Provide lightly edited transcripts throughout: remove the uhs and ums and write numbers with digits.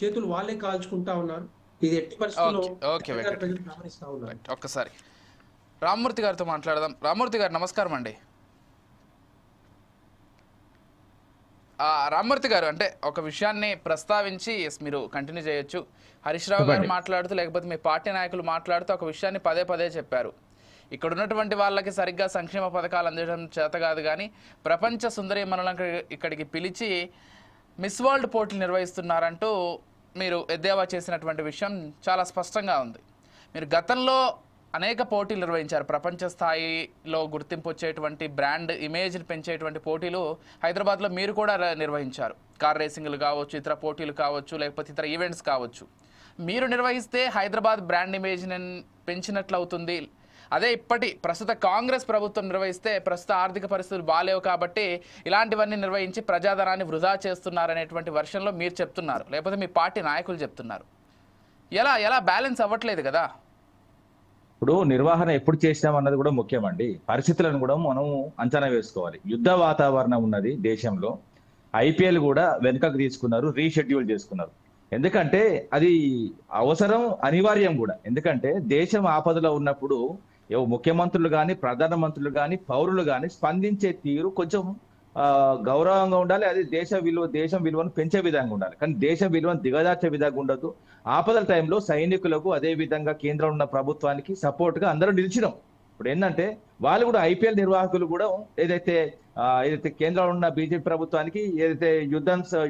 చేతులు వాళ్ళే కాల్చుకుంటా ఉన్నారు. ఇది ఎట్టి పరిస్థితుల్లో ఓకే ఓకే తెలంగాణ వెంకట్, ప్రజలు గమనిస్తా ఉన్నారు. రైట్. ఒక్కసారి రామ్మూర్తి గారితో మాట్లాడదాం. రామ్మూర్తి గారు నమస్కారం అండి. రామ్మూర్తి గారు, అంటే ఒక విషయాన్ని ప్రస్తావించి మీరు కంటిన్యూ చేయొచ్చు. హరీష్ రావు గారు చెప్పండి. మాట్లాడుతూ లేకపోతే మీ పార్టీ నాయకులు మాట్లాడుతూ ఒక విషయాన్ని పదే పదే చెప్పారు. ఇక్కడ ఉన్నటువంటి వాళ్ళకి సరిగ్గా సంక్షేమ పథకాలు అందించడం చేత కాదు, కానీ ప్రపంచ సుందరీమణులను ఇక్కడికి పిలిచి మిస్ వరల్డ్ పోటీలు నిర్వహిస్తున్నారంటూ మీరు ఎద్దేవా చేసినటువంటి విషయం చాలా స్పష్టంగా ఉంది. మీరు గతంలో అనేక పోటీలు నిర్వహించారు. ప్రపంచ స్థాయిలో గుర్తింపు వచ్చేటువంటి బ్రాండ్ ఇమేజ్ని పెంచేటువంటి పోటీలు హైదరాబాద్లో మీరు కూడా నిర్వహించారు. కార్ రేసింగ్లు కావచ్చు, ఇతర పోటీలు కావచ్చు, లేకపోతే ఇతర ఈవెంట్స్ కావచ్చు. మీరు నిర్వహిస్తే హైదరాబాద్ బ్రాండ్ ఇమేజ్ని పెంచినట్లు అవుతుంది. అదే ప్రస్తుత కాంగ్రెస్ ప్రభుత్వం నిర్వహిస్తే ప్రస్తుత ఆర్థిక పరిస్థితులు బాలేవు కాబట్టి ఇలాంటివన్నీ నిర్వహించి ప్రజాధనాన్ని వృధా చేస్తున్నారనేటువంటి వర్షన్లో మీరు చెప్తున్నారు, లేకపోతే మీ పార్టీ నాయకులు చెప్తున్నారు. ఎలా బ్యాలెన్స్ అవ్వట్లేదు కదా. ఇప్పుడు నిర్వహణ ఎప్పుడు చేసినామన్నది కూడా ముఖ్యమండి. పరిస్థితులను కూడా మనం అంచనా వేసుకోవాలి. యుద్ధ వాతావరణం ఉన్నది దేశంలో. ఐపీఎల్ కూడా వెనుకకు తీసుకున్నారు, రీషెడ్యూల్ చేసుకున్నారు. ఎందుకంటే అది అవసరం, అనివార్యం కూడా. ఎందుకంటే దేశం ఆపదలో ఉన్నప్పుడు ముఖ్యమంత్రులు కానీ, ప్రధానమంత్రులు కానీ, పౌరులు కానీ స్పందించే తీరు కొంచెం గౌరవంగా ఉండాలి. అది దేశం విలువను పెంచే విధంగా ఉండాలి. కానీ దేశం విలువను దిగజార్చే విధంగా ఉండదు. ఆపదల టైంలో సైనికులకు, అదే విధంగా కేంద్రం ఉన్న ప్రభుత్వానికి సపోర్ట్ గా అందరూ నిలిచినాం. ఇప్పుడు ఏంటంటే వాళ్ళు కూడా ఐపీఎల్ నిర్వాహకులు కూడా ఏదైతే కేంద్రంలో ఉన్న బీజేపీ ప్రభుత్వానికి ఏదైతే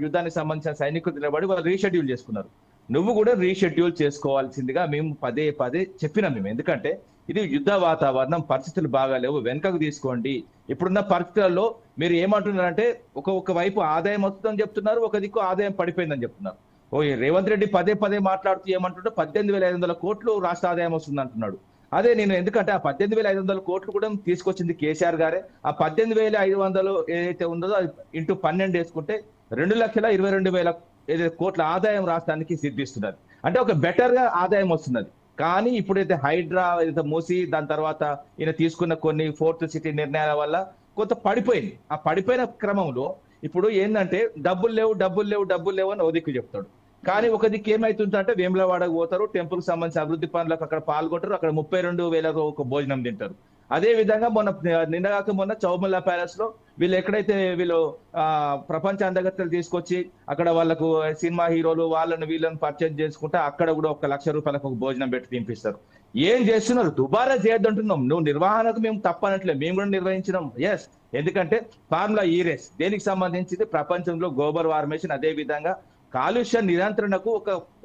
యుద్ధానికి సంబంధించిన సైనికులు నిలబడి వాళ్ళు రీషెడ్యూల్ చేసుకున్నారు. నువ్వు కూడా రీషెడ్యూల్ చేసుకోవాల్సిందిగా మేము పదే పదే చెప్పినాం. మేము ఎందుకంటే ఇది యుద్ధ వాతావరణం, పరిస్థితులు బాగాలేవు, వెనుకకు తీసుకోండి. ఇప్పుడున్న పరిస్థితులలో మీరు ఏమంటున్నారంటే ఒక వైపు ఆదాయం వస్తుందని చెప్తున్నారు, ఒక దిక్కు ఆదాయం పడిపోయిందని చెప్తున్నారు. రేవంత్ రెడ్డి పదే పదే మాట్లాడుతూ ఏమంటుంటే 18,500 కోట్లు రాష్ట్ర ఆదాయం వస్తుంది అంటున్నాడు. అదే నేను ఎందుకంటే ఆ 18,500 కోట్లు కూడా తీసుకొచ్చింది కేసీఆర్ గారే. ఆ 18,500 ఏదైతే ఉందో అది ఇంటూ 12 వేసుకుంటే 2,22,000 ఏదైతే కోట్ల ఆదాయం రాష్ట్రానికి సిద్ధిస్తున్నది. అంటే ఒక బెటర్ గా ఆదాయం వస్తున్నది. కానీ ఇప్పుడైతే హైడ్రా ఏదైతే మూసి దాని తర్వాత ఈయన తీసుకున్న కొన్ని ఫోర్త్ సిటీ నిర్ణయాల వల్ల కొంత పడిపోయింది. ఆ పడిపోయిన క్రమంలో ఇప్పుడు ఏంటంటే డబ్బులు లేవు అని ఓ దిక్కు చెప్తాడు. కానీ ఒక దిక్కు ఏమైతుందంటే వేములవాడకు పోతారు, టెంపుల్ కి సంబంధించిన అభివృద్ధి పనులకు అక్కడ పాల్గొంటారు, అక్కడ 32,000 ఒక భోజనం తింటారు. అదే విధంగా మొన్న చౌమల్లా ప్యాలెస్ లో వీళ్ళు ప్రపంచ అందగత్తెలు తీసుకొచ్చి అక్కడ వాళ్ళకు సినిమా హీరోలు వీళ్ళని పర్చేజ్ చేసుకుంటే అక్కడ కూడా 1,00,000 రూపాయలకు ఒక భోజనం పెట్టి తినిపిస్తారు. ఏం చేస్తున్నారు? దుబారా చేయొద్దంటున్నాం. నువ్వు నిర్వహణకు మేము తప్పనట్లే, మేము కూడా నిర్వహించినాం. ఎస్, ఎందుకంటే ఫార్ములా ఈ రేస్ దేనికి సంబంధించింది? ప్రపంచంలో గ్లోబల్ వార్మేషన్, అదే విధంగా కాలుష్య నియంత్రణకు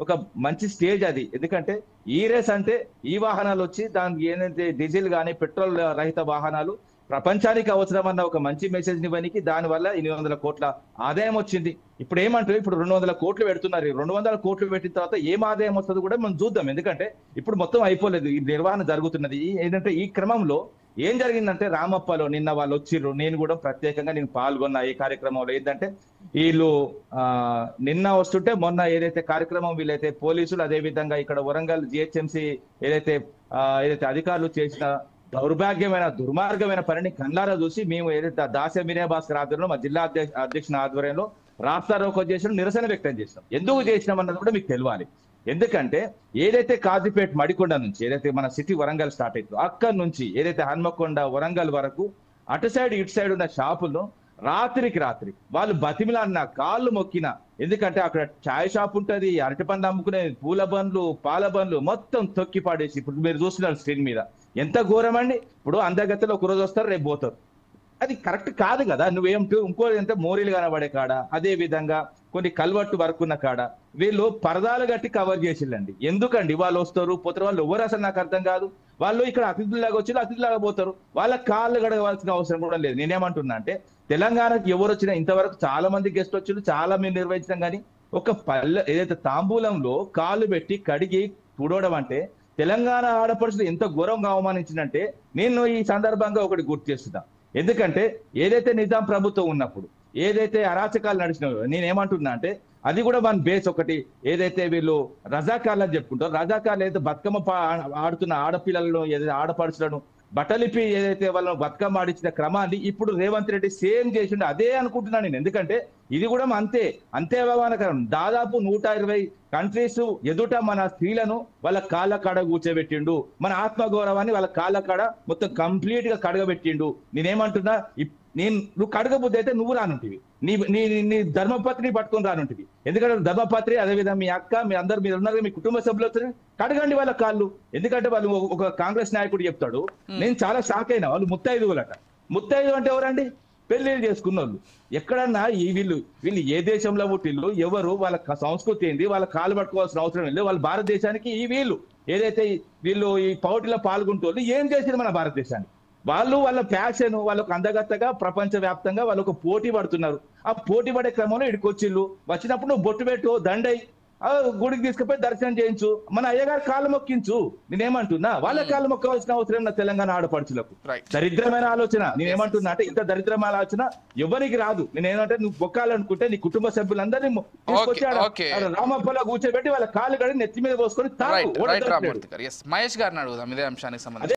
ఒక మంచి స్టేజ్ అది. ఎందుకంటే ఈ రేస్ అంటే ఈ వాహనాలు వచ్చి దానికి ఏంటంటే డీజిల్ కానీ పెట్రోల్ రహిత వాహనాలు ప్రపంచానికి అవసరమన్న ఒక మంచి మెసేజ్ ఇవ్వడానికి దానివల్ల 800 కోట్ల ఆదాయం వచ్చింది. ఇప్పుడు ఏమంటారు? ఇప్పుడు 200 కోట్లు పెడుతున్నారు. 200 కోట్లు పెట్టిన తర్వాత ఏం ఆదాయం వస్తుంది కూడా మనం చూద్దాం. ఎందుకంటే ఇప్పుడు మొత్తం అయిపోలేదు, ఈ నిర్వహణ జరుగుతున్నది. ఏంటంటే ఈ క్రమంలో ఏం జరిగిందంటే రామప్పలో నిన్న వాళ్ళు వచ్చిర్రు, నేను కూడా ప్రత్యేకంగా నేను పాల్గొన్న ఈ కార్యక్రమంలో. ఏంటంటే వీళ్ళు నిన్న వస్తుంటే మొన్న ఏదైతే కార్యక్రమం వీళ్ళైతే పోలీసులు, అదే విధంగా ఇక్కడ వరంగల్ జిహెచ్ఎంసీ ఏదైతే అధికారులు చేసిన దుర్మార్గమైన పనిని కళ్ళారా చూసి మేము ఏదైతే దాస్య వినయ్ భాస్కర్ ఆధ్వర్యంలో, మా జిల్లా అధ్యక్షుని ఆధ్వర్యంలో రాస్తా రోకో చేసిన నిరసన వ్యక్తం చేసినాం. ఎందుకు చేసినాం అన్నది కూడా మీకు తెలియాలి. ఎందుకంటే ఏదైతే కాజీపేట మడికొండ నుంచి ఏదైతే మన సిటీ వరంగల్ స్టార్ట్ అవుతుందో అక్కడి నుంచి ఏదైతే హన్మకొండ వరంగల్ వరకు అటు సైడ్ ఇటు సైడ్ ఉన్న షాపులను రాత్రికి రాత్రి వాళ్ళు బతిమిలాడిన, కాళ్ళు మొక్కిన. ఎందుకంటే అక్కడ ఛాయ్ షాప్ ఉంటది, అరటి పండ్లు అమ్ముకునే పూల బండ్లు, పాల బండ్లు మొత్తం తొక్కి పాడేసి ఇప్పుడు మీరు చూస్తున్నారు స్క్రీన్ మీద. ఎంత ఘోరం అండి! ఇప్పుడు అందగత్తెలు ఒక రోజు వస్తారు, రేపు పోతారు. అది కరెక్ట్ కాదు కదా. ఇంకో ఎంత మోరీలు కనబడే కాడ, అదే విధంగా కొన్ని కల్వట్టు వరకు ఉన్న కాడ వీళ్ళు పరదాలు కట్టి కవర్ చేసిల్లండి. ఎందుకండి? వాళ్ళు వస్తారు పోతారు, వాళ్ళు ఎవరు అసలు నాకు అర్థం కాదు. వాళ్ళు ఇక్కడ అతిథులాగా వచ్చి అతిథులాగా పోతారు, వాళ్ళ కాళ్ళు గడవలసిన అవసరం కూడా లేదు. నేనేమంటున్నా అంటే తెలంగాణకు ఎవరు వచ్చినా ఇంతవరకు చాలా మంది గెస్ట్ వచ్చారు, చాలా మేము నిర్వహించాం. కానీ ఒక ఏదైతే తాంబూలంలో కాళ్ళు పెట్టి కడిగి తుడవడం అంటే తెలంగాణ ఆడపడుచులు ఎంత ఘోరంగా అవమానించిందంటే నేను ఈ సందర్భంగా ఒకటి గుర్తు చేస్తున్నా. ఎందుకంటే ఏదైతే నిజాం ప్రభుత్వం ఉన్నప్పుడు ఏదైతే అరాచకాలు నడిచినాయో నేనేమంటున్నా అంటే అది కూడా మన బేస్ ఒకటి. ఏదైతే వీళ్ళు రజాకార్లు అని చెప్పుకుంటారు, రజాకార్లు ఏదైతే బతుకమ్మ ఆడుతున్న ఆడపిల్లలను, ఏదైతే ఆడపడుచులను బట్టలిపి ఏదైతే వాళ్ళని బతుకమ్మ ఆడించిన క్రమాన్ని ఇప్పుడు రేవంత్ రెడ్డి సేమ్ చేసిండు అదే అనుకుంటున్నాను నేను. ఎందుకంటే ఇది కూడా అంతే అవమానకరం. దాదాపు 120 కంట్రీస్ ఎదుట మన స్త్రీలను వాళ్ళ కాళ్ళ కాడ కూర్చోబెట్టిండు, మన ఆత్మగౌరవాన్ని వాళ్ళ కాళ్ళ కాడ మొత్తం కంప్లీట్ గా కడగబెట్టిండు. నేనేమంటున్నా, నువ్వు కడగబుద్ధి అయితే నువ్వు రానుంటివి, నీ ధర్మపత్రిని పట్టుకొని రానుంటివి. ఎందుకంటే ధర్మపత్రి అదేవిధంగా మీ అక్క మీరు ఉన్నారు, మీ కుటుంబ సభ్యులు కడగండి వాళ్ళ కాళ్ళు. ఎందుకంటే వాళ్ళు ఒక కాంగ్రెస్ నాయకుడు చెప్తాడు, నేను చాలా షాక్ అయినా, వాళ్ళు ముత్తైదువులట. ముత్తైదు అంటే ఎవరండి? పెళ్లిళ్ళు చేసుకున్న వాళ్ళు. ఎక్కడన్నా వీళ్ళు ఏ దేశంలో పుట్టిల్లు, ఎవరు, వాళ్ళ సంస్కృతి ఏంది, వాళ్ళ కాలు పట్టుకోవాల్సిన అవసరం లేదు. వాళ్ళ భారతదేశానికి వీళ్ళు ఏదైతే వీళ్ళు ఈ పౌటిలో పాల్గొంటూ ఏం చేసింది మన భారతదేశానికి? వాళ్ళ ఫ్యాషన్, వాళ్ళకు అందగత్తగా ప్రపంచ వ్యాప్తంగా వాళ్ళు ఒక పోటీ పడుతున్నారు. ఆ పోటీ పడే క్రమంలో ఇక్కడికి వచ్చిళ్ళు. వచ్చినప్పుడు నువ్వు బొట్టు పెట్టు, దండై గుడికి తీసుకుపోయి దర్శనం చేయించు, మన అయ్యగారి కాళ్ళు మొక్కించు. నేనేమంటున్నా, వాళ్ళ కాళ్ళు మొక్కవలసిన అవసరం నా తెలంగాణ ఆడపడుచులకు. దరిద్రమైన ఆలోచన. నేనేమంటున్నా అంటే ఇంత దరిద్రమైన ఆలోచన ఎవరికి రాదు. నేనేమంటే నువ్వు మొక్కాలనుకుంటే నీ కుటుంబ సభ్యులందరినీ తీసుకొచ్చి రామప్పలో కూర్చోబెట్టి వాళ్ళ కాళ్ళు కడిగి నెత్తి మీద పోసుకొని మహేష్ గారిని అడుగుదాం ఇదే అంశానికి సంబంధించి.